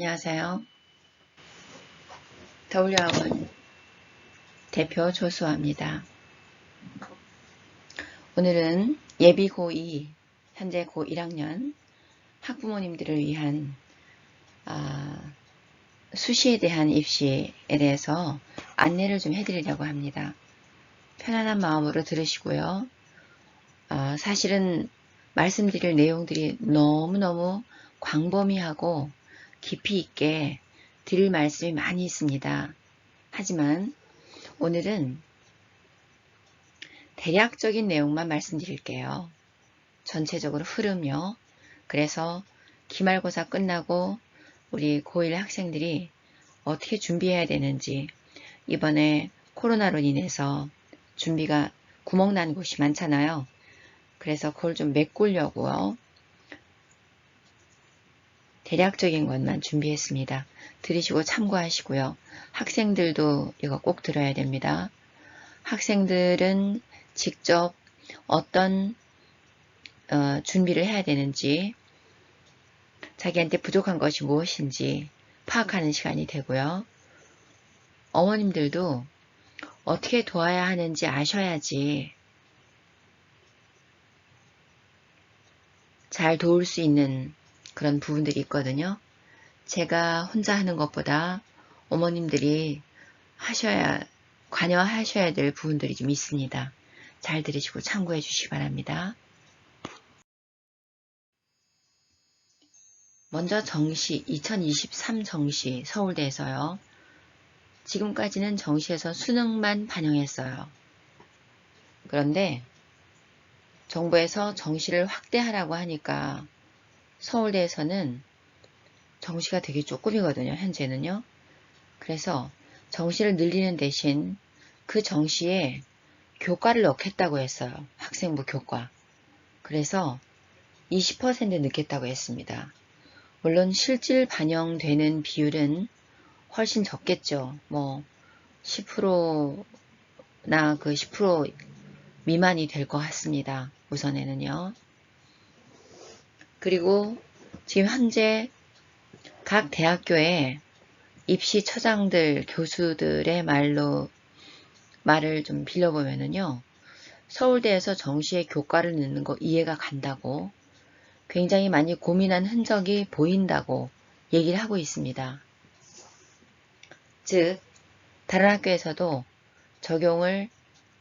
안녕하세요. W학원 대표 조수아입니다. 오늘은 예비 고2, 현재 고1학년 학부모님들을 위한 수시에 대한 입시에 대해서 안내를 좀 해드리려고 합니다. 편안한 마음으로 들으시고요. 사실은 말씀드릴 내용들이 너무너무 광범위하고 깊이 있게 드릴 말씀이 많이 있습니다. 하지만 오늘은 대략적인 내용만 말씀드릴게요. 전체적으로 흐름요. 그래서 기말고사 끝나고 우리 고1 학생들이 어떻게 준비해야 되는지, 이번에 코로나로 인해서 준비가 구멍난 곳이 많잖아요. 그래서 그걸 좀 메꾸려고요. 대략적인 것만 준비했습니다. 들으시고 참고하시고요. 학생들도 이거 꼭 들어야 됩니다. 학생들은 직접 어떤 준비를 해야 되는지, 자기한테 부족한 것이 무엇인지 파악하는 시간이 되고요. 어머님들도 어떻게 도와야 하는지 아셔야지 잘 도울 수 있는 그런 부분들이 있거든요. 제가 혼자 하는 것보다 어머님들이 관여하셔야 될 부분들이 좀 있습니다. 잘 들으시고 참고해 주시기 바랍니다. 먼저 정시, 2023 정시 서울대에서요. 지금까지는 정시에서 수능만 반영했어요. 그런데 정부에서 정시를 확대하라고 하니까 서울대에서는 정시가 되게 조금이거든요. 현재는요. 그래서 정시를 늘리는 대신 그 정시에 교과를 넣겠다고 했어요. 학생부 교과. 그래서 20% 넣겠다고 했습니다. 물론 실질 반영되는 비율은 훨씬 적겠죠. 뭐 10%나 그 10% 미만이 될 것 같습니다. 우선에는요. 그리고 지금 현재 각 대학교에 입시처장들, 교수들의 말을 좀 빌려보면은요. 서울대에서 정시에 교과를 넣는 거 이해가 간다고 굉장히 많이 고민한 흔적이 보인다고 얘기를 하고 있습니다. 즉, 다른 학교에서도 적용을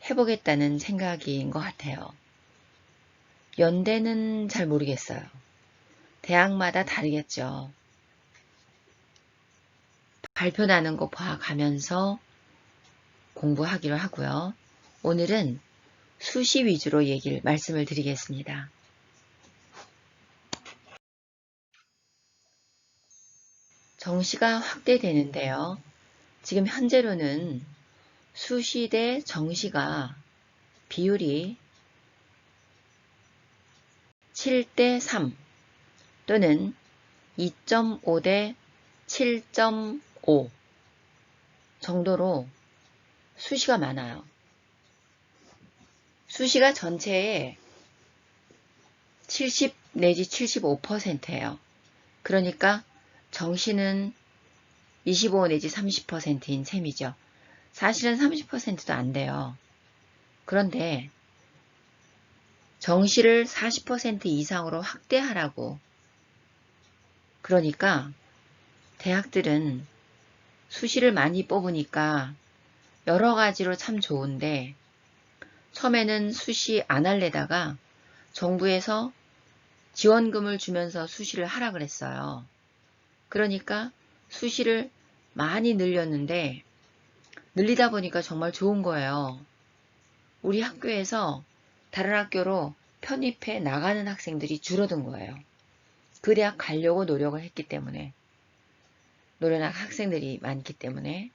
해보겠다는 생각인 것 같아요. 연대는 잘 모르겠어요. 대학마다 다르겠죠. 발표 나는 거 봐가면서 공부하기로 하고요. 오늘은 수시 위주로 말씀을 드리겠습니다. 정시가 확대되는데요. 지금 현재로는 수시 대 정시가 비율이 7대 3 또는 2.5 대 7.5 정도로 수시가 많아요. 수시가 전체의 70 내지 75%예요. 그러니까 정시는 25 내지 30%인 셈이죠. 사실은 30%도 안 돼요. 그런데 정시를 40% 이상으로 확대하라고. 그러니까 대학들은 수시를 많이 뽑으니까 여러 가지로 참 좋은데 처음에는 수시 안 할래다가 정부에서 지원금을 주면서 수시를 하라 그랬어요. 그러니까 수시를 많이 늘렸는데 늘리다 보니까 정말 좋은 거예요. 우리 학교에서 다른 학교로 편입해 나가는 학생들이 줄어든 거예요. 그 대학 가려고 노력을 했기 때문에, 노련한 학생들이 많기 때문에.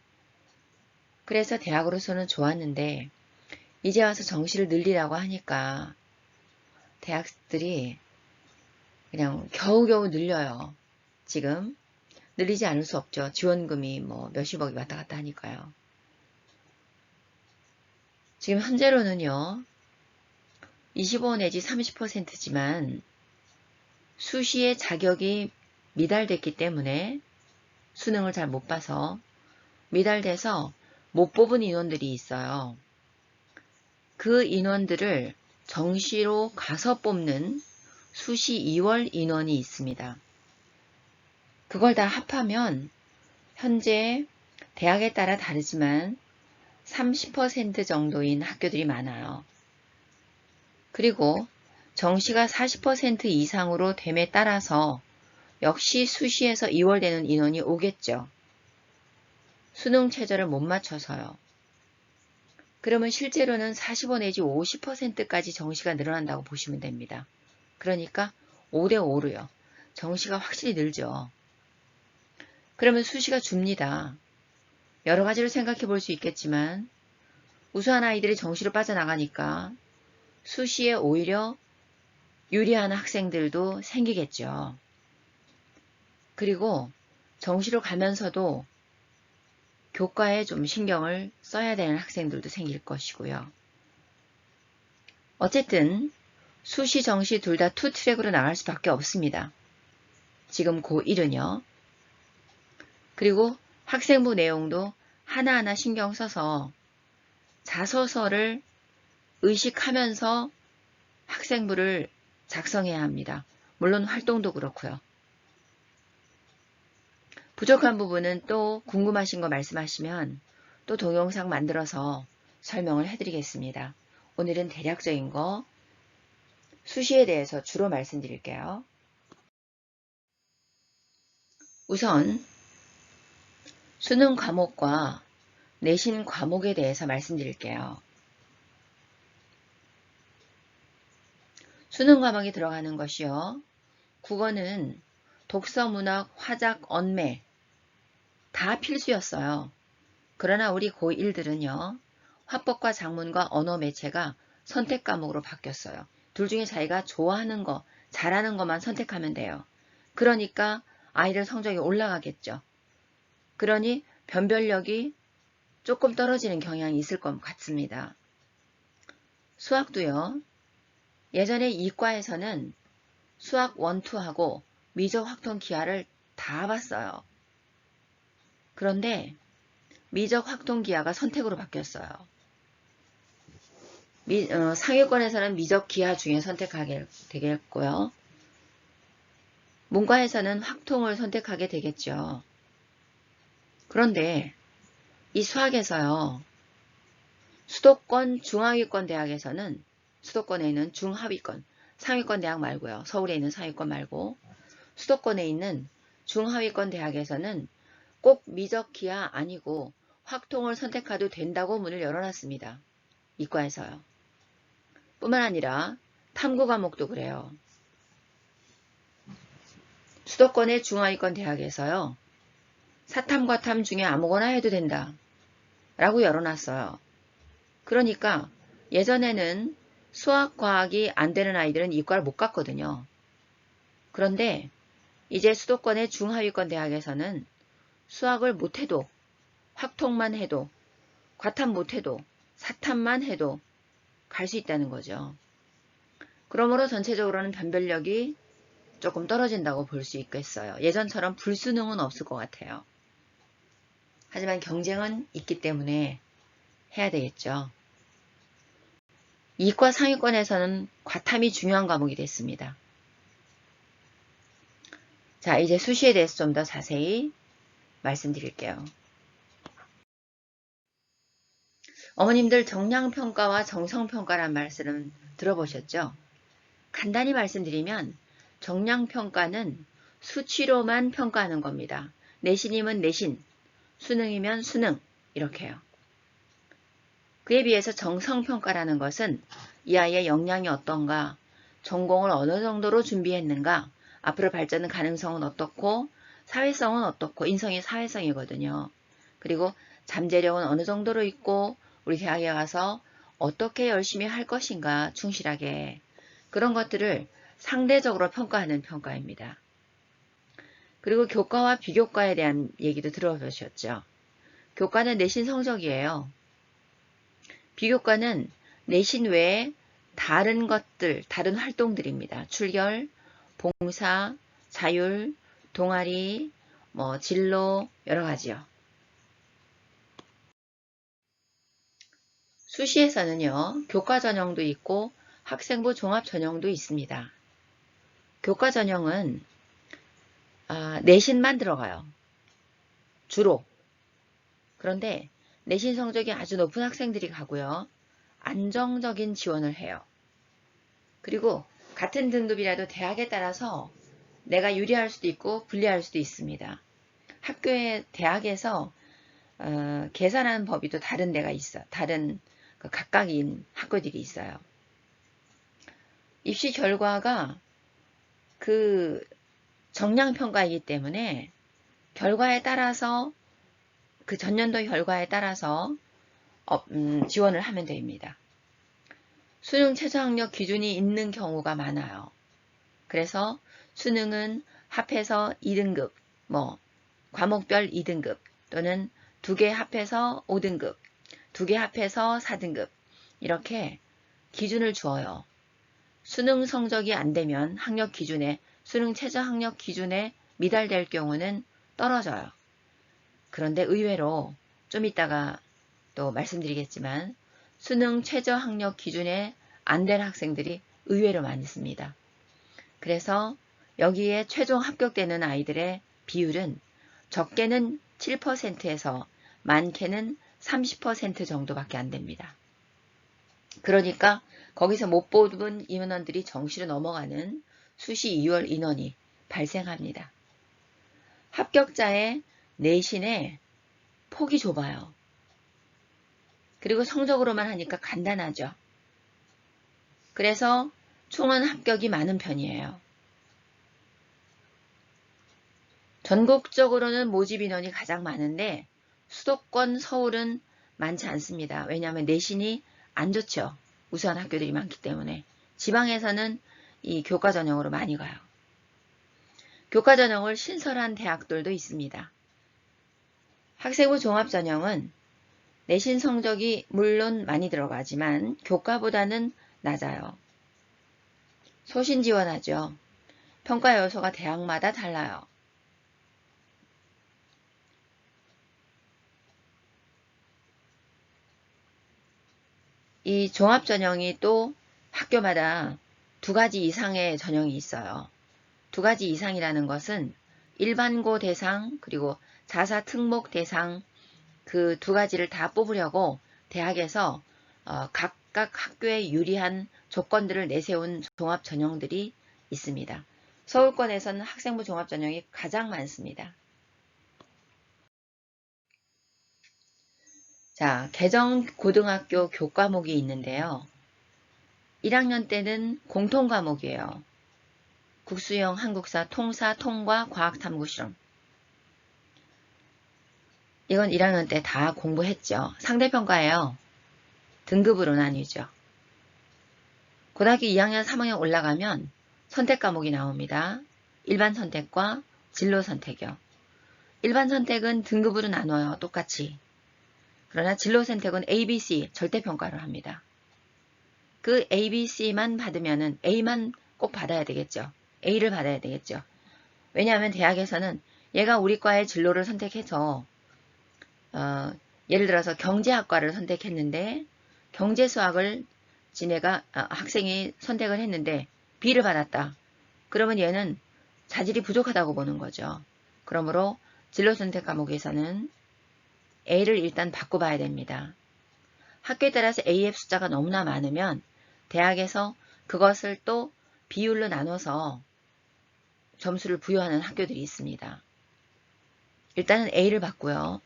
그래서 대학으로서는 좋았는데 이제 와서 정시를 늘리라고 하니까 대학들이 그냥 겨우겨우 늘려요. 지금 늘리지 않을 수 없죠. 지원금이 뭐 몇십억이 왔다 갔다 하니까요. 지금 현재로는요. 25 내지 30%지만 수시의 자격이 미달됐기 때문에 수능을 잘 못 봐서 미달돼서 못 뽑은 인원들이 있어요. 그 인원들을 정시로 가서 뽑는 수시 2월 인원이 있습니다. 그걸 다 합하면 현재 대학에 따라 다르지만 30% 정도인 학교들이 많아요. 그리고 정시가 40% 이상으로 됨에 따라서 역시 수시에서 2월 되는 인원이 오겠죠. 수능 최저를 못 맞춰서요. 그러면 실제로는 45 내지 50%까지 정시가 늘어난다고 보시면 됩니다. 그러니까 5대 5로요. 정시가 확실히 늘죠. 그러면 수시가 줍니다. 여러 가지로 생각해 볼 수 있겠지만 우수한 아이들이 정시로 빠져나가니까 수시에 오히려 유리한 학생들도 생기겠죠. 그리고 정시로 가면서도 교과에 좀 신경을 써야 되는 학생들도 생길 것이고요. 어쨌든 수시, 정시 둘 다 투 트랙으로 나갈 수밖에 없습니다. 지금 고1은요. 그리고 학생부 내용도 하나하나 신경 써서 자소서를 의식하면서 학생부를 작성해야 합니다. 물론 활동도 그렇고요. 부족한 부분은 또 궁금하신 거 말씀하시면 또 동영상 만들어서 설명을 해드리겠습니다. 오늘은 대략적인 거 수시에 대해서 주로 말씀드릴게요. 우선 수능 과목과 내신 과목에 대해서 말씀드릴게요. 수능 과목이 들어가는 것이요. 국어는 독서, 문학, 화작, 언매 다 필수였어요. 그러나 우리 고1들은요. 화법과 작문과 언어 매체가 선택 과목으로 바뀌었어요. 둘 중에 자기가 좋아하는 거, 잘하는 것만 선택하면 돼요. 그러니까 아이들 성적이 올라가겠죠. 그러니 변별력이 조금 떨어지는 경향이 있을 것 같습니다. 수학도요. 예전에 이과에서는 수학 1, 2하고 미적 확통 기하를 다 봤어요. 그런데 미적 확통 기하가 선택으로 바뀌었어요. 상위권에서는 미적 기하 중에 선택하게 되겠고요. 문과에서는 확통을 선택하게 되겠죠. 그런데 이 수학에서요. 수도권 중하위권 대학에서는 수도권에 있는 중하위권, 상위권 대학 말고요. 서울에 있는 상위권 말고 수도권에 있는 중하위권 대학에서는 꼭 미적 기하 아니고 확통을 선택해도 된다고 문을 열어놨습니다. 이과에서요. 뿐만 아니라 탐구 과목도 그래요. 수도권의 중하위권 대학에서요. 사탐과 탐 중에 아무거나 해도 된다. 라고 열어놨어요. 그러니까 예전에는 수학, 과학이 안 되는 아이들은 이과를 못 갔거든요. 그런데 이제 수도권의 중하위권 대학에서는 수학을 못해도, 확통만 해도, 과탐 못해도, 사탐만 해도 갈 수 있다는 거죠. 그러므로 전체적으로는 변별력이 조금 떨어진다고 볼 수 있겠어요. 예전처럼 불수능은 없을 것 같아요. 하지만 경쟁은 있기 때문에 해야 되겠죠. 이과 상위권에서는 과탐이 중요한 과목이 됐습니다. 자, 이제 수시에 대해서 좀 더 자세히 말씀드릴게요. 어머님들 정량평가와 정성평가란 말씀은 들어보셨죠? 간단히 말씀드리면 정량평가는 수치로만 평가하는 겁니다. 내신이면 내신, 수능이면 수능 이렇게요. 그에 비해서 정성평가라는 것은 이 아이의 역량이 어떤가, 전공을 어느 정도로 준비했는가, 앞으로 발전 가능성은 어떻고, 사회성은 어떻고, 인성이 사회성이거든요. 그리고 잠재력은 어느 정도로 있고, 우리 대학에 가서 어떻게 열심히 할 것인가, 충실하게. 그런 것들을 상대적으로 평가하는 평가입니다. 그리고 교과와 비교과에 대한 얘기도 들어보셨죠? 교과는 내신 성적이에요. 비교과는 내신 외에 다른 것들, 다른 활동들입니다. 출결, 봉사, 자율, 동아리, 뭐 진로 여러 가지요. 수시에서는요, 교과 전형도 있고 학생부 종합 전형도 있습니다. 교과 전형은 내신만 들어가요. 주로. 그런데 내신 성적이 아주 높은 학생들이 가고요. 안정적인 지원을 해요. 그리고 같은 등급이라도 대학에 따라서 내가 유리할 수도 있고 불리할 수도 있습니다. 대학에서 계산하는 법이 또 다른 데가 있어. 다른 각각인 학교들이 있어요. 입시 결과가 그 정량평가이기 때문에 결과에 따라서 그 전년도 결과에 따라서 지원을 하면 됩니다. 수능 최저학력 기준이 있는 경우가 많아요. 그래서 수능은 합해서 2등급, 과목별 2등급 또는 2개 합해서 5등급, 2개 합해서 4등급 이렇게 기준을 주어요. 수능 성적이 안 되면 수능 최저학력 기준에 미달될 경우는 떨어져요. 그런데 의외로 좀 이따가 또 말씀드리겠지만 수능 최저학력 기준에 안 될 학생들이 의외로 많이 있습니다. 그래서 여기에 최종 합격되는 아이들의 비율은 적게는 7%에서 많게는 30% 정도밖에 안 됩니다. 그러니까 거기서 못 뽑은 인원들이 정시로 넘어가는 수시 2월 인원이 발생합니다. 합격자의 내신의 폭이 좁아요. 그리고 성적으로만 하니까 간단하죠. 그래서 총은 합격이 많은 편이에요. 전국적으로는 모집 인원이 가장 많은데 수도권 서울은 많지 않습니다. 왜냐하면 내신이 안 좋죠. 우수한 학교들이 많기 때문에. 지방에서는 이 교과 전형으로 많이 가요. 교과 전형을 신설한 대학들도 있습니다. 학생부 종합 전형은 내신 성적이 물론 많이 들어가지만 교과보다는 낮아요. 소신 지원하죠. 평가 요소가 대학마다 달라요. 이 종합 전형이 또 학교마다 2가지 이상의 전형이 있어요. 2가지 이상이라는 것은 일반고 대상 그리고 자사 특목 대상 그 2가지를 다 뽑으려고 대학에서 각각 학교에 유리한 조건들을 내세운 종합 전형들이 있습니다. 서울권에서는 학생부 종합 전형이 가장 많습니다. 자, 개정고등학교 교과목이 있는데요. 1학년 때는 공통과목이에요. 국수형, 한국사, 통사, 통과, 과학탐구 실험. 이건 1학년 때 다 공부했죠. 상대평가예요. 등급으로 나뉘죠. 고등학교 2학년, 3학년 올라가면 선택 과목이 나옵니다. 일반 선택과 진로 선택이요. 일반 선택은 등급으로 나눠요. 똑같이. 그러나 진로 선택은 A, B, C 절대평가를 합니다. 그 A, B, C만 받으면은 A만 꼭 받아야 되겠죠. A를 받아야 되겠죠. 왜냐하면 대학에서는 얘가 우리 과의 진로를 선택해서 예를 들어서 경제학과를 선택했는데 경제수학을 학생이 선택을 했는데 B를 받았다. 그러면 얘는 자질이 부족하다고 보는 거죠. 그러므로 진로 선택 과목에서는 A를 일단 바꿔봐야 됩니다. 학교에 따라서 A의 숫자가 너무나 많으면 대학에서 그것을 또 비율로 나눠서 점수를 부여하는 학교들이 있습니다. 일단은 A를 받고요.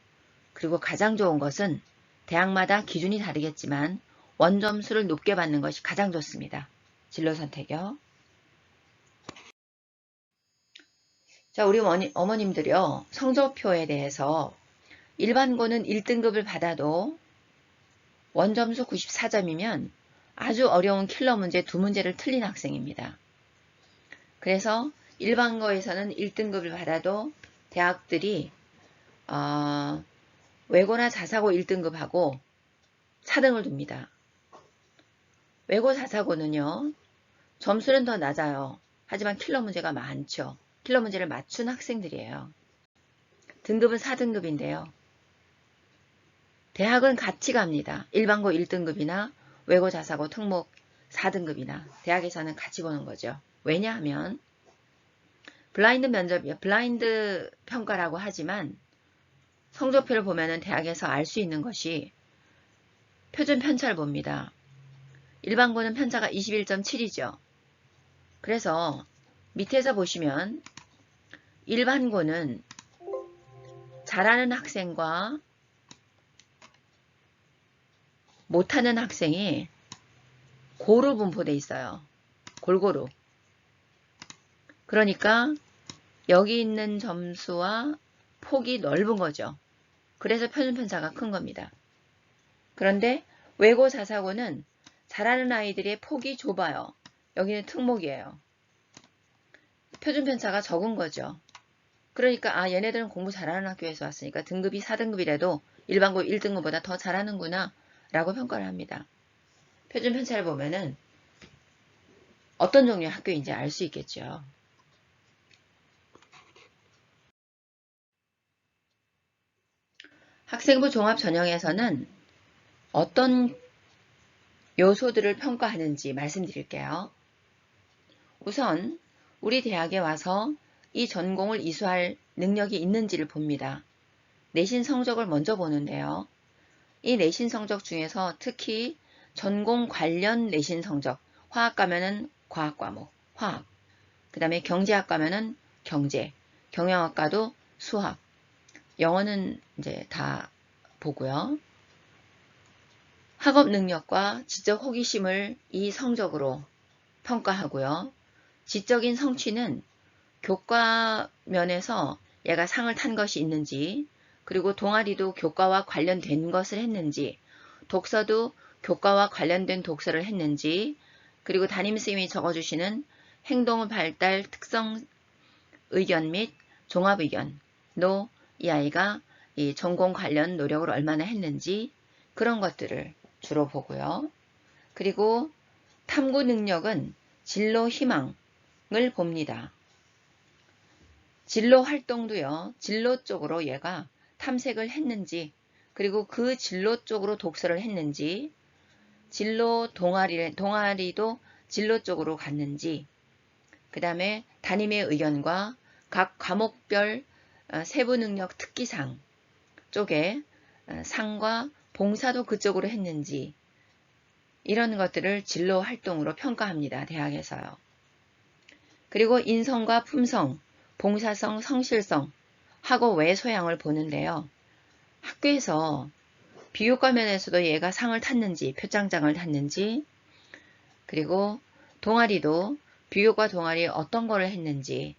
그리고 가장 좋은 것은 대학마다 기준이 다르겠지만 원점수를 높게 받는 것이 가장 좋습니다. 진로 선택이요. 자, 우리 어머님들이요. 성적표에 대해서 일반고는 1등급을 받아도 원점수 94점이면 아주 어려운 킬러 문제 2문제를 틀린 학생입니다. 그래서 일반고에서는 1등급을 받아도 대학들이 외고나 자사고 1등급하고 차등을 둡니다. 외고 자사고는요. 점수는 더 낮아요. 하지만 킬러 문제가 많죠. 킬러 문제를 맞춘 학생들이에요. 등급은 4등급인데요. 대학은 같이 갑니다. 일반고 1등급이나 외고 자사고 특목 4등급이나 대학에서는 같이 보는 거죠. 왜냐하면 블라인드 평가라고 하지만 성적표를 보면은 대학에서 알 수 있는 것이 표준 편차를 봅니다. 일반고는 편차가 21.7이죠. 그래서 밑에서 보시면 일반고는 잘하는 학생과 못하는 학생이 고루 분포되어 있어요. 골고루. 그러니까 여기 있는 점수와 폭이 넓은 거죠. 그래서 표준 편차가 큰 겁니다. 그런데 외고 자사고는 잘하는 아이들의 폭이 좁아요. 여기는 특목이에요. 표준 편차가 적은 거죠. 그러니까 얘네들은 공부 잘하는 학교에서 왔으니까 등급이 4등급이라도 일반고 1등급보다 더 잘하는구나 라고 평가를 합니다. 표준 편차를 보면은 어떤 종류의 학교인지 알 수 있겠죠. 학생부 종합 전형에서는 어떤 요소들을 평가하는지 말씀드릴게요. 우선 우리 대학에 와서 이 전공을 이수할 능력이 있는지를 봅니다. 내신 성적을 먼저 보는데요. 이 내신 성적 중에서 특히 전공 관련 내신 성적, 화학 가면은 과학 과목, 화학, 그 다음에 경제학 가면은 경제, 경영학과도 수학, 영어는 이제 다 보고요. 학업 능력과 지적 호기심을 이 성적으로 평가하고요. 지적인 성취는 교과 면에서 얘가 상을 탄 것이 있는지, 그리고 동아리도 교과와 관련된 것을 했는지, 독서도 교과와 관련된 독서를 했는지, 그리고 담임선생님이 적어주시는 행동 발달 특성 의견 및 종합 의견도 이 아이가 이 전공 관련 노력을 얼마나 했는지 그런 것들을 주로 보고요. 그리고 탐구 능력은 진로 희망을 봅니다. 진로 활동도요. 진로 쪽으로 얘가 탐색을 했는지, 그리고 그 진로 쪽으로 독서를 했는지, 진로 동아리도 진로 쪽으로 갔는지, 그 다음에 담임의 의견과 각 과목별 세부 능력 특기상 쪽에 상과 봉사도 그쪽으로 했는지, 이런 것들을 진로 활동으로 평가합니다. 대학에서요. 그리고 인성과 품성, 봉사성, 성실성, 학업 외 소양을 보는데요. 학교에서 비교과 면에서도 얘가 상을 탔는지, 표창장을 탔는지, 그리고 동아리도 비교과 동아리 어떤 걸 했는지,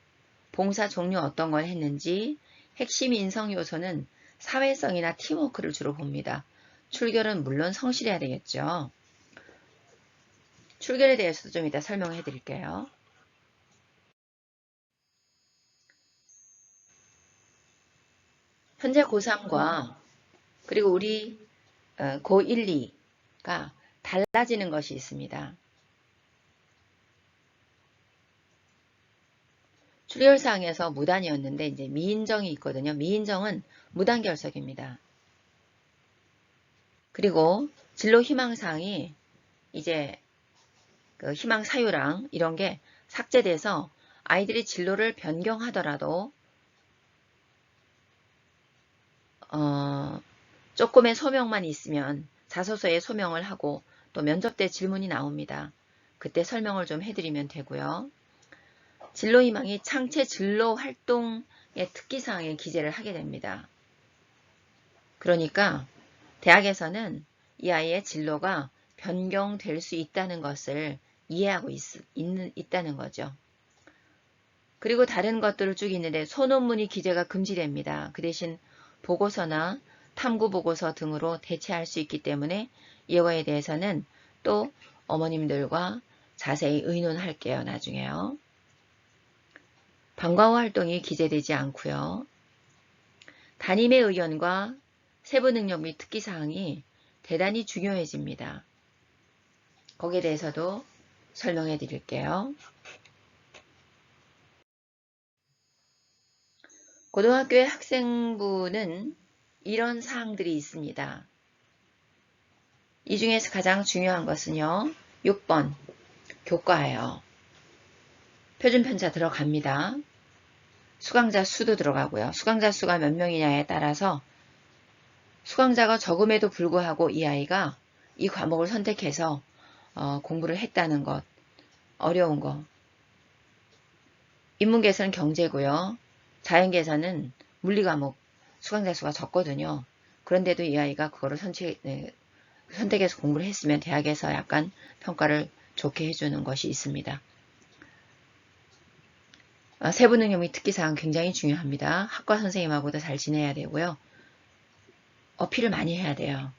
봉사 종류 어떤 걸 했는지, 핵심 인성 요소는 사회성이나 팀워크를 주로 봅니다. 출결은 물론 성실해야 되겠죠. 출결에 대해서도 좀 이따 설명해 드릴게요. 현재 고3과 그리고 우리 고1, 2가 달라지는 것이 있습니다. 출결사항에서 무단이었는데 이제 미인정이 있거든요. 미인정은 무단 결석입니다. 그리고 진로 희망사항이 이제 그 희망 사유랑 이런 게 삭제돼서 아이들이 진로를 변경하더라도 조금의 소명만 있으면 자소서에 소명을 하고 또 면접 때 질문이 나옵니다. 그때 설명을 좀 해드리면 되고요. 진로희망이 창체 진로 활동의 특기사항에 기재를 하게 됩니다. 그러니까 대학에서는 이 아이의 진로가 변경될 수 있다는 것을 이해하고 있다는 거죠. 그리고 다른 것들을 쭉 있는데 소논문이 기재가 금지됩니다. 그 대신 보고서나 탐구보고서 등으로 대체할 수 있기 때문에 이거에 대해서는 또 어머님들과 자세히 의논할게요. 나중에요. 방과후 활동이 기재되지 않고요. 담임의 의견과 세부 능력 및 특기사항이 대단히 중요해집니다. 거기에 대해서도 설명해 드릴게요. 고등학교의 학생부는 이런 사항들이 있습니다. 이 중에서 가장 중요한 것은요. 6번 교과예요. 표준편차 들어갑니다. 수강자 수도 들어가고요. 수강자 수가 몇 명이냐에 따라서 수강자가 적음에도 불구하고 이 아이가 이 과목을 선택해서 공부를 했다는 것, 어려운 거. 인문계에서는 경제고요. 자연계에서는 물리 과목 수강자 수가 적거든요. 그런데도 이 아이가 그거를 선택해서 공부를 했으면 대학에서 약간 평가를 좋게 해주는 것이 있습니다. 세부 능력 및 특기사항 굉장히 중요합니다. 학과 선생님하고도 잘 지내야 되고요. 어필을 많이 해야 돼요.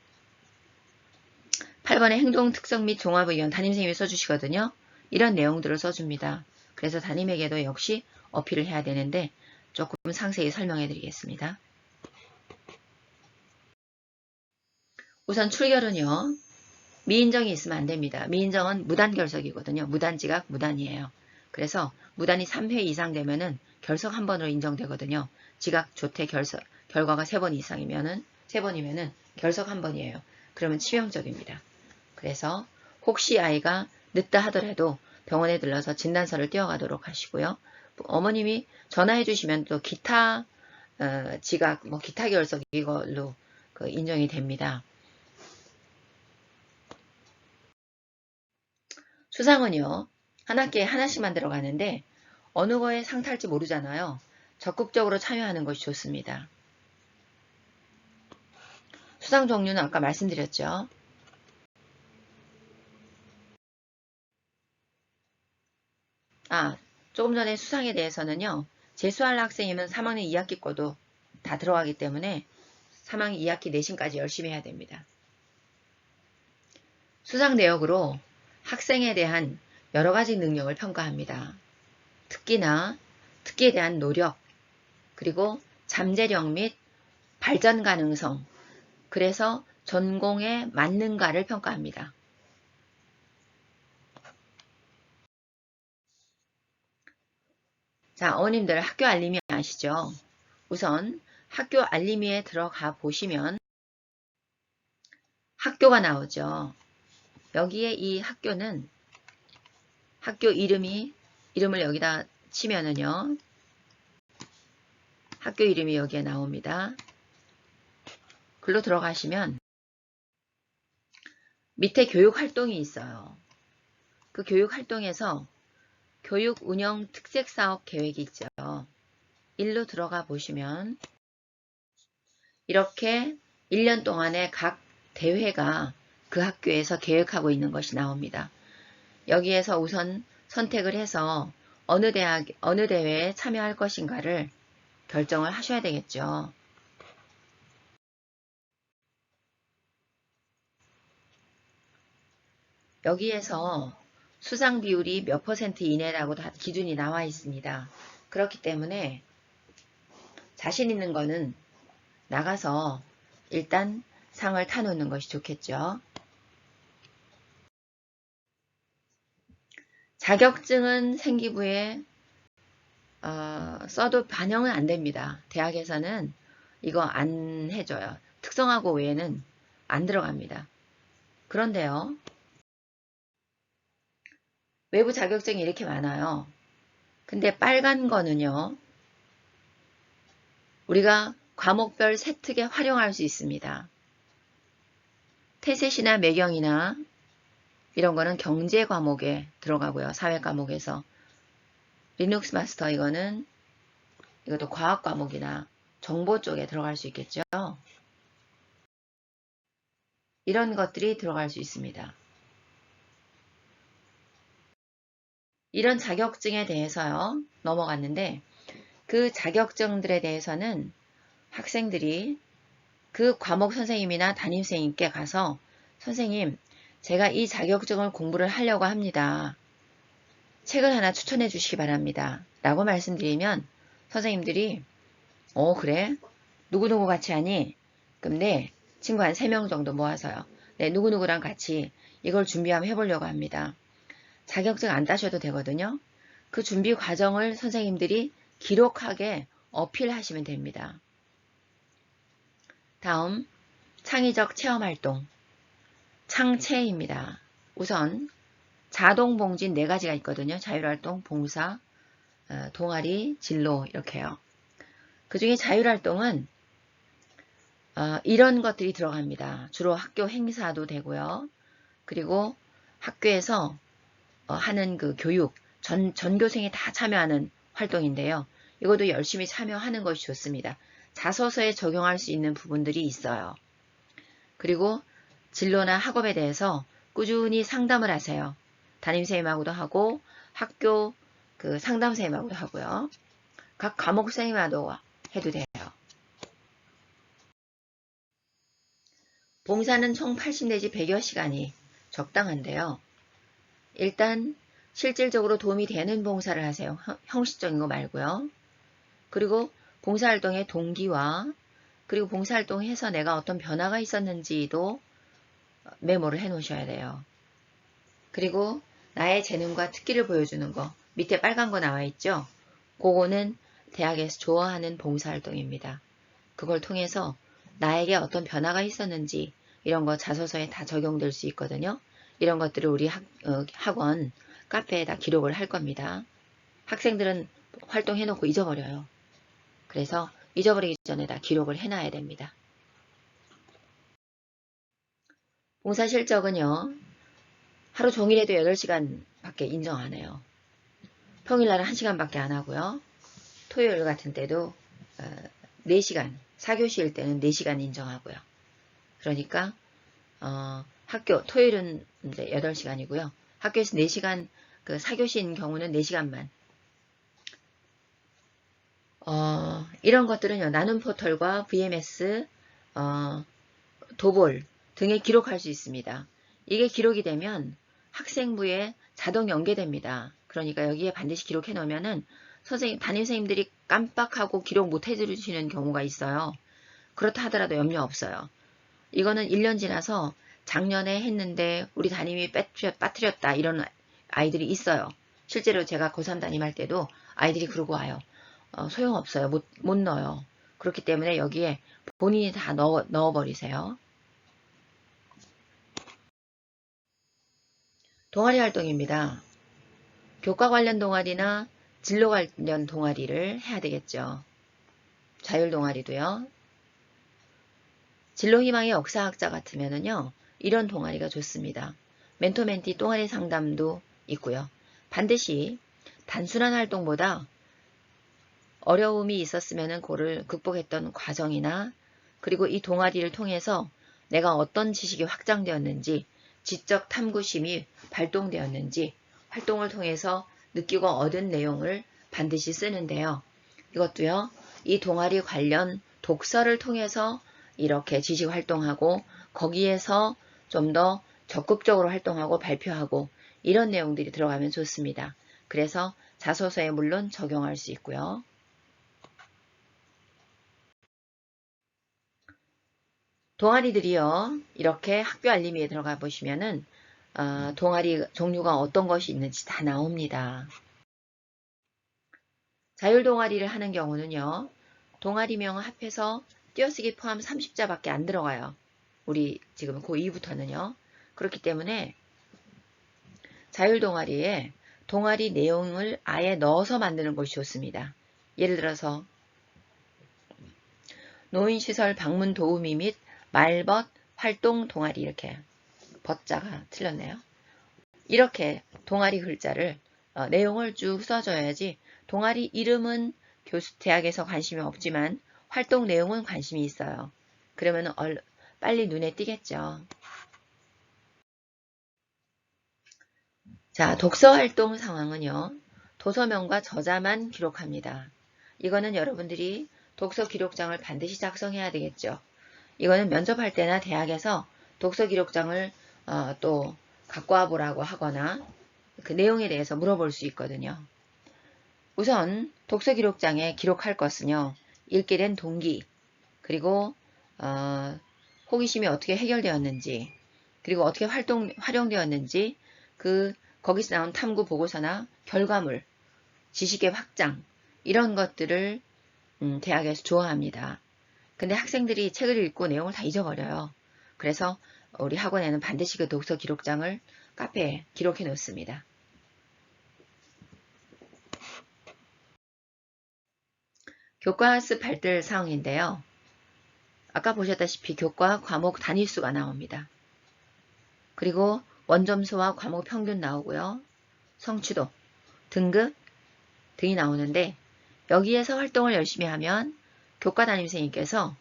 8번에 행동 특성 및 종합의견 담임선생님이 써주시거든요. 이런 내용들을 써줍니다. 그래서 담임에게도 역시 어필을 해야 되는데 조금 상세히 설명해 드리겠습니다. 우선 출결은요. 미인정이 있으면 안 됩니다. 미인정은 무단결석이거든요. 무단지각, 무단이에요. 그래서 무단이 3회 이상 되면은 결석 한 번으로 인정되거든요. 지각, 조퇴, 결과가 3번 이상이면은 3번이면은 결석 한 번이에요. 그러면 치명적입니다. 그래서 혹시 아이가 늦다 하더라도 병원에 들러서 진단서를 띄워가도록 하시고요. 어머님이 전화해 주시면 또 기타 지각, 기타 결석 이걸로 인정이 됩니다. 수상은요. 한 학기에 하나씩만 들어가는데 어느 거에 상 탈지 모르잖아요. 적극적으로 참여하는 것이 좋습니다. 수상 종류는 아까 말씀드렸죠. 조금 전에 수상에 대해서는요. 재수할 학생이면 3학년 2학기 거도 다 들어가기 때문에 3학년 2학기 내신까지 열심히 해야 됩니다. 수상 내역으로 학생에 대한 여러 가지 능력을 평가합니다. 특기나 특기에 대한 노력, 그리고 잠재력 및 발전 가능성, 그래서 전공에 맞는가를 평가합니다. 자, 어머님들 학교 알림이 아시죠? 우선 학교 알림이에 들어가 보시면 학교가 나오죠. 여기에 이 학교는 학교 이름을 여기다 치면은요. 학교 이름이 여기에 나옵니다. 글로 들어가시면 밑에 교육 활동이 있어요. 그 교육 활동에서 교육 운영 특색 사업 계획이 있죠. 일로 들어가 보시면 이렇게 1년 동안의 각 대회가 그 학교에서 계획하고 있는 것이 나옵니다. 여기에서 우선 선택을 해서 어느 대회에 참여할 것인가를 결정을 하셔야 되겠죠. 여기에서 수상 비율이 몇 퍼센트 이내라고 다 기준이 나와 있습니다. 그렇기 때문에 자신 있는 거는 나가서 일단 상을 타놓는 것이 좋겠죠. 자격증은 생기부에 써도 반영은 안 됩니다. 대학에서는 이거 안 해줘요. 특성화고 외에는 안 들어갑니다. 그런데요. 외부 자격증이 이렇게 많아요. 근데 빨간 거는요. 우리가 과목별 세특에 활용할 수 있습니다. 태셋이나 매경이나 이런 거는 경제 과목에 들어가고요. 사회 과목에서. 리눅스 마스터 이것도 과학 과목이나 정보 쪽에 들어갈 수 있겠죠. 이런 것들이 들어갈 수 있습니다. 이런 자격증에 대해서요. 넘어갔는데 그 자격증들에 대해서는 학생들이 그 과목 선생님이나 담임선생님께 가서 선생님, 제가 이 자격증을 공부를 하려고 합니다. 책을 하나 추천해 주시기 바랍니다. 라고 말씀드리면 선생님들이 그래? 누구누구 같이 하니? 그럼 네, 친구 한 3명 정도 모아서요. 네, 누구누구랑 같이 이걸 준비 한번 해보려고 합니다. 자격증 안 따셔도 되거든요. 그 준비 과정을 선생님들이 기록하게 어필하시면 됩니다. 다음 창의적 체험활동 창체입니다. 우선 자동봉진 4가지가 있거든요. 자율활동, 봉사, 동아리, 진로 이렇게요. 그 중에 자율활동은 이런 것들이 들어갑니다. 주로 학교 행사도 되고요. 그리고 학교에서 하는 그 교육, 전교생이 다 참여하는 활동인데요. 이것도 열심히 참여하는 것이 좋습니다. 자소서에 적용할 수 있는 부분들이 있어요. 그리고 진로나 학업에 대해서 꾸준히 상담을 하세요. 담임선생님하고도 하고 학교 그 상담선생님하고도 하고요. 각 과목 선생님하고도 해도 돼요. 봉사는 총 80 내지 100여 시간이 적당한데요. 일단 실질적으로 도움이 되는 봉사를 하세요. 형식적인 거 말고요. 그리고 봉사활동의 동기와 그리고 봉사활동해서 내가 어떤 변화가 있었는지도 메모를 해 놓으셔야 돼요. 그리고 나의 재능과 특기를 보여주는 거 밑에 빨간 거 나와 있죠? 그거는 대학에서 좋아하는 봉사활동입니다. 그걸 통해서 나에게 어떤 변화가 있었는지 이런 거 자소서에 다 적용될 수 있거든요. 이런 것들을 우리 학원 카페에다 기록을 할 겁니다. 학생들은 활동해놓고 잊어버려요. 그래서 잊어버리기 전에 다 기록을 해놔야 됩니다. 봉사 실적은요. 하루 종일 해도 8시간 밖에 인정 안 해요. 평일날은 1시간밖에 안 하고요. 토요일 같은 때도 4시간, 4교시일 때는 4시간 인정하고요. 그러니까 학교 토요일은 이제 8시간이고요. 학교에서 4시간 그 4교시인 경우는 4시간만. 이런 것들은요. 나눔 포털과 VMS, 도볼 등에 기록할 수 있습니다. 이게 기록이 되면 학생부에 자동 연계됩니다. 그러니까 여기에 반드시 기록해 놓으면은 담임선생님들이 깜빡하고 기록 못 해주시는 경우가 있어요. 그렇다 하더라도 염려 없어요. 이거는 1년 지나서 작년에 했는데 우리 담임이 빠뜨렸다 이런 아이들이 있어요. 실제로 제가 고3 담임할 때도 아이들이 그러고 와요. 소용없어요. 못 넣어요. 그렇기 때문에 여기에 본인이 다 넣어버리세요. 동아리 활동입니다. 교과 관련 동아리나 진로 관련 동아리를 해야 되겠죠. 자율 동아리도요. 진로희망의 역사학자 같으면은요. 이런 동아리가 좋습니다. 멘토 멘티 동아리 상담도 있고요. 반드시 단순한 활동보다 어려움이 있었으면 그를 극복했던 과정이나 그리고 이 동아리를 통해서 내가 어떤 지식이 확장되었는지 지적 탐구심이 발동되었는지 활동을 통해서 느끼고 얻은 내용을 반드시 쓰는데요. 이것도요. 이 동아리 관련 독서를 통해서 이렇게 지식 활동하고 거기에서 좀 더 적극적으로 활동하고 발표하고 이런 내용들이 들어가면 좋습니다. 그래서 자소서에 물론 적용할 수 있고요. 동아리들이요. 이렇게 학교 알림이에 들어가 보시면은 동아리 종류가 어떤 것이 있는지 다 나옵니다. 자율 동아리를 하는 경우는요. 동아리명 합해서 띄어쓰기 포함 30자밖에 안 들어가요. 우리 지금 고2부터는요. 그렇기 때문에 자율 동아리에 동아리 내용을 아예 넣어서 만드는 것이 좋습니다. 예를 들어서 노인시설 방문 도우미 및 말벗 활동 동아리 이렇게 벗자가 틀렸네요. 이렇게 동아리 글자를 내용을 쭉 써줘야지 동아리 이름은 대학에서 관심이 없지만 활동 내용은 관심이 있어요. 그러면 빨리 눈에 띄겠죠. 자, 독서 활동 상황은요. 도서명과 저자만 기록합니다. 이거는 여러분들이 독서 기록장을 반드시 작성해야 되겠죠. 이거는 면접할 때나 대학에서 독서 기록장을 또 갖고 와보라고 하거나 그 내용에 대해서 물어볼 수 있거든요. 우선 독서 기록장에 기록할 것은요. 읽게 된 동기, 그리고 호기심이 어떻게 해결되었는지, 그리고 어떻게 활용되었는지, 거기서 나온 탐구 보고서나 결과물, 지식의 확장 이런 것들을 대학에서 좋아합니다. 근데 학생들이 책을 읽고 내용을 다 잊어버려요. 그래서 우리 학원에는 반드시 그 독서 기록장을 카페에 기록해 놓습니다. 교과 학습 발달 사항인데요. 아까 보셨다시피 교과 과목 단위수가 나옵니다. 그리고 원점수와 과목 평균 나오고요. 성취도, 등급 등이 나오는데 여기에서 활동을 열심히 하면 교과 담임선생님께서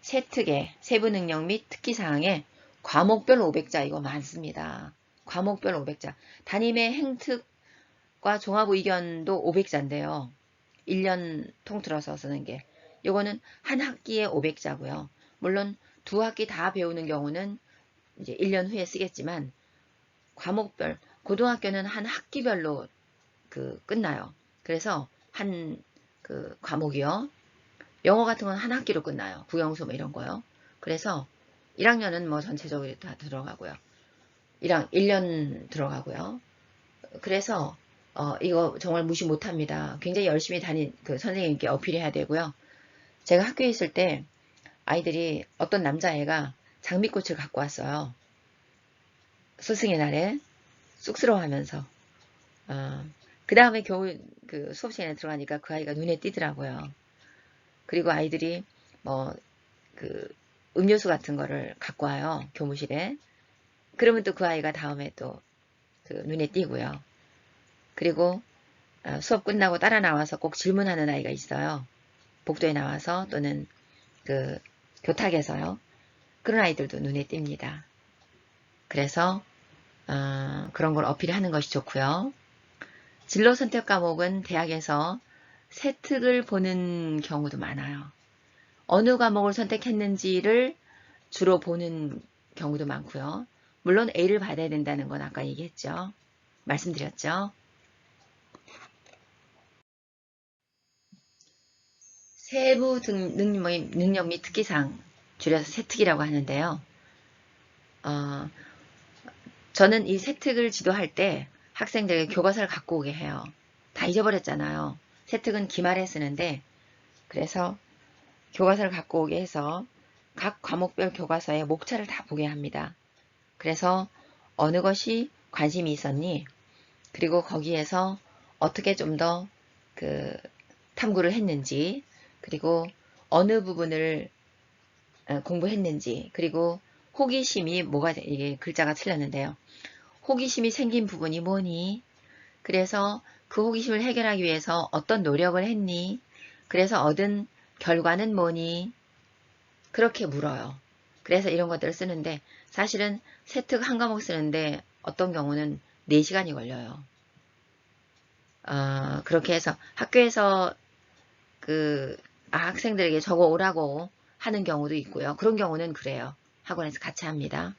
세특의 세부 능력 및 특기사항에 과목별 500자 이거 많습니다. 과목별 500자. 담임의 행특과 종합의견도 500자인데요. 1년 통틀어서 쓰는 게. 요거는 한 학기에 500자고요. 물론 두 학기 다 배우는 경우는 이제 1년 후에 쓰겠지만 과목별, 고등학교는 한 학기별로 끝나요. 그래서 한 과목이요. 영어 같은 건 한 학기로 끝나요. 국영수 뭐 이런 거요. 그래서 1학년은 뭐 전체적으로 다 들어가고요. 1년 들어가고요. 그래서 이거 정말 무시 못합니다. 굉장히 열심히 다닌 선생님께 어필해야 되고요. 제가 학교에 있을 때 아이들이 어떤 남자애가 장미꽃을 갖고 왔어요. 스승의 날에 쑥스러워하면서 그 다음에 겨우 수업 시간에 들어가니까 그 아이가 눈에 띄더라고요. 그리고 아이들이 뭐 음료수 같은 거를 갖고 와요. 교무실에. 그러면 또 그 아이가 다음에 또 눈에 띄고요. 그리고 수업 끝나고 따라 나와서 꼭 질문하는 아이가 있어요. 복도에 나와서 또는 교탁에서요. 그런 아이들도 눈에 띕니다. 그래서 그런 걸 어필하는 것이 좋고요. 진로 선택 과목은 대학에서 세특을 보는 경우도 많아요. 어느 과목을 선택했는지를 주로 보는 경우도 많고요. 물론 A를 받아야 된다는 건 아까 얘기했죠. 말씀드렸죠. 세부 능력 및 특기사항, 줄여서 세특이라고 하는데요. 저는 이 세특을 지도할 때 학생들에게 교과서를 갖고 오게 해요. 다 잊어버렸잖아요. 세특은 기말에 쓰는데 그래서 교과서를 갖고 오게 해서 각 과목별 교과서의 목차를 다 보게 합니다. 그래서 어느 것이 관심이 있었니? 그리고 거기에서 어떻게 좀 더 탐구를 했는지, 그리고 어느 부분을 공부했는지, 그리고 호기심이 이게 글자가 틀렸는데요. 호기심이 생긴 부분이 뭐니? 그래서 그 호기심을 해결하기 위해서 어떤 노력을 했니? 그래서 얻은 결과는 뭐니? 그렇게 물어요. 그래서 이런 것들을 쓰는데 사실은 세특 한 과목 쓰는데 어떤 경우는 4시간이 걸려요. 그렇게 해서 학교에서 학생들에게 적어 오라고 하는 경우도 있고요. 그런 경우는 그래요. 학원에서 같이 합니다.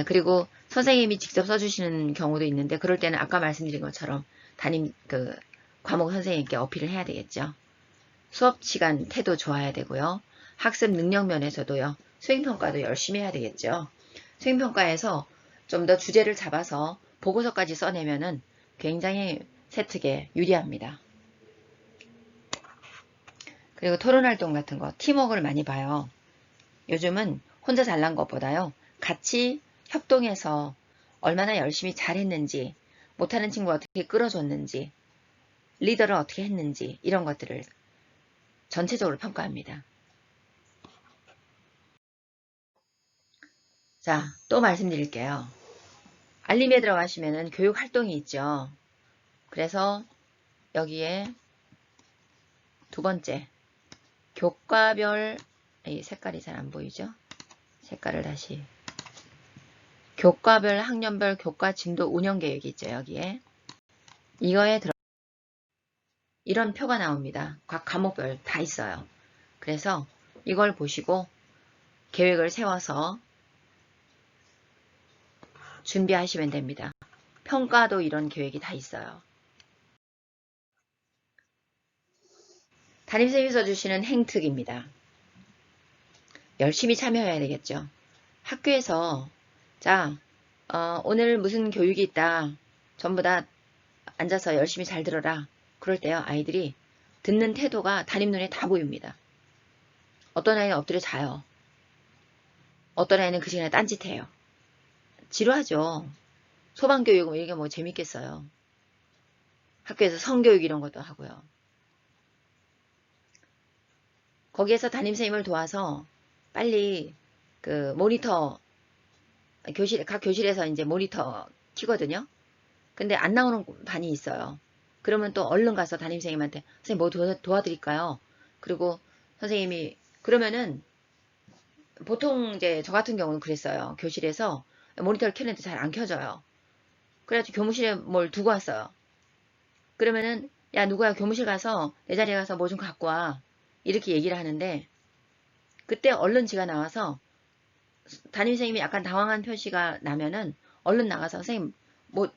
그리고 선생님이 직접 써주시는 경우도 있는데 그럴 때는 아까 말씀드린 것처럼 담임 과목 선생님께 어필을 해야 되겠죠. 수업 시간 태도 좋아야 되고요. 학습 능력 면에서도요. 수행평가도 열심히 해야 되겠죠. 수행평가에서 좀 더 주제를 잡아서 보고서까지 써내면은 굉장히 세특에 유리합니다. 그리고 토론활동 같은 거, 팀워크를 많이 봐요. 요즘은 혼자 잘난 것보다요. 같이 협동해서 얼마나 열심히 잘했는지, 못하는 친구가 어떻게 끌어줬는지, 리더를 어떻게 했는지 이런 것들을 전체적으로 평가합니다. 자, 또 말씀드릴게요. 알림에 들어가시면은 교육 활동이 있죠. 그래서 여기에 두 번째, 교과별, 이 색깔이 잘 안 보이죠? 색깔을 다시. 교과별, 학년별 교과 진도 운영 계획이 있죠, 여기에. 이거에 이런 표가 나옵니다. 각 과목별 다 있어요. 그래서 이걸 보시고 계획을 세워서 준비하시면 됩니다. 평가도 이런 계획이 다 있어요. 담임선생님이 써주시는 행특입니다. 열심히 참여해야 되겠죠. 학교에서 자 오늘 무슨 교육이 있다. 전부 다 앉아서 열심히 잘 들어라. 그럴 때요. 아이들이 듣는 태도가 담임 눈에 다 보입니다. 어떤 아이는 엎드려 자요. 어떤 아이는 그 시간에 딴짓해요. 지루하죠. 소방교육 이게 뭐 재밌겠어요. 학교에서 성교육 이런 것도 하고요. 거기에서 담임선생님을 도와서 빨리 그 모니터 각 교실에서 이제 모니터 키거든요. 근데 안 나오는 반이 있어요. 그러면 또 얼른 가서 담임선생님한테 선생님 뭐 도와드릴까요? 그리고 선생님이 그러면은 보통 이제 저 같은 경우는 그랬어요. 교실에서 모니터를 켰는데 잘 안 켜져요. 그래가지고 교무실에 뭘 두고 왔어요. 그러면은 야 누구야 교무실 가서 내 자리에 가서 뭐 좀 갖고 와. 이렇게 얘기를 하는데 그때 얼른 지가 나와서 담임선생님이 약간 당황한 표시가 나면은 얼른 나가서 선생님 뭐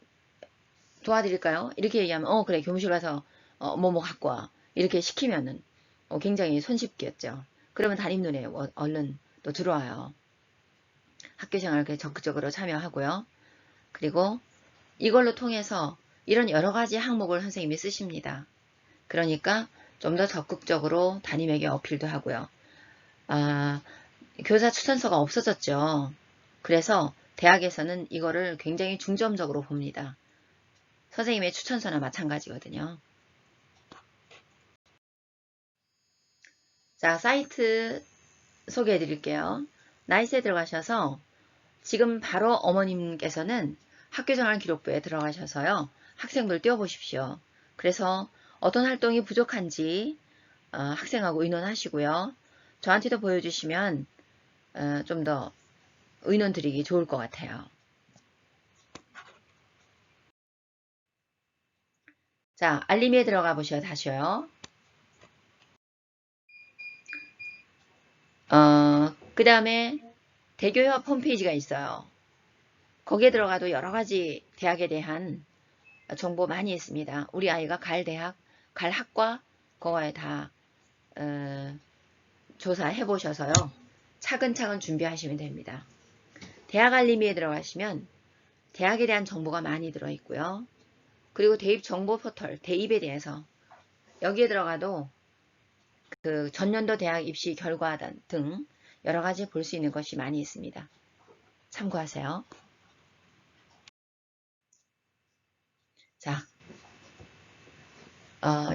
도와드릴까요? 이렇게 얘기하면 그래 교무실 가서 뭐 갖고 와. 이렇게 시키면은 굉장히 손쉽겠죠. 그러면 담임 눈에 얼른 또 들어와요. 학교생활에 적극적으로 참여하고요. 그리고 이걸로 통해서 이런 여러 가지 항목을 선생님이 쓰십니다. 그러니까 좀 더 적극적으로 담임에게 어필도 하고요. 교사 추천서가 없어졌죠. 그래서 대학에서는 이거를 굉장히 중점적으로 봅니다. 선생님의 추천서나 마찬가지거든요. 자, 사이트 소개해 드릴게요. 나이스에 들어가셔서 지금 바로 어머님께서는 학교생활 기록부에 들어가셔서요. 학생들 띄워보십시오. 그래서 어떤 활동이 부족한지 학생하고 의논하시고요. 저한테도 보여주시면 좀 더 의논 드리기 좋을 것 같아요. 자, 알림에 들어가 보셔요. 다시요. 그 다음에 대교협 홈페이지가 있어요. 거기에 들어가도 여러 가지 대학에 대한 정보 많이 있습니다. 우리 아이가 갈 대학, 갈 학과 그거에 다 조사해 보셔서요. 차근차근 준비하시면 됩니다. 대학 알림이에 들어가시면 대학에 대한 정보가 많이 들어있고요. 그리고 대입 정보 포털, 대입에 대해서 여기에 들어가도 그 전년도 대학 입시 결과 등 여러 가지 볼 수 있는 것이 많이 있습니다. 참고하세요. 자,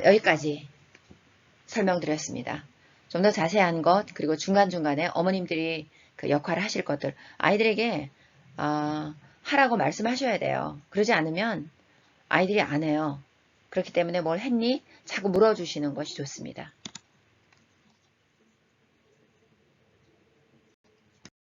여기까지 설명드렸습니다. 좀 더 자세한 것 그리고 중간중간에 어머님들이 그 역할을 하실 것들 아이들에게 하라고 말씀하셔야 돼요. 그러지 않으면 아이들이 안 해요. 그렇기 때문에 뭘 했니? 자꾸 물어주시는 것이 좋습니다.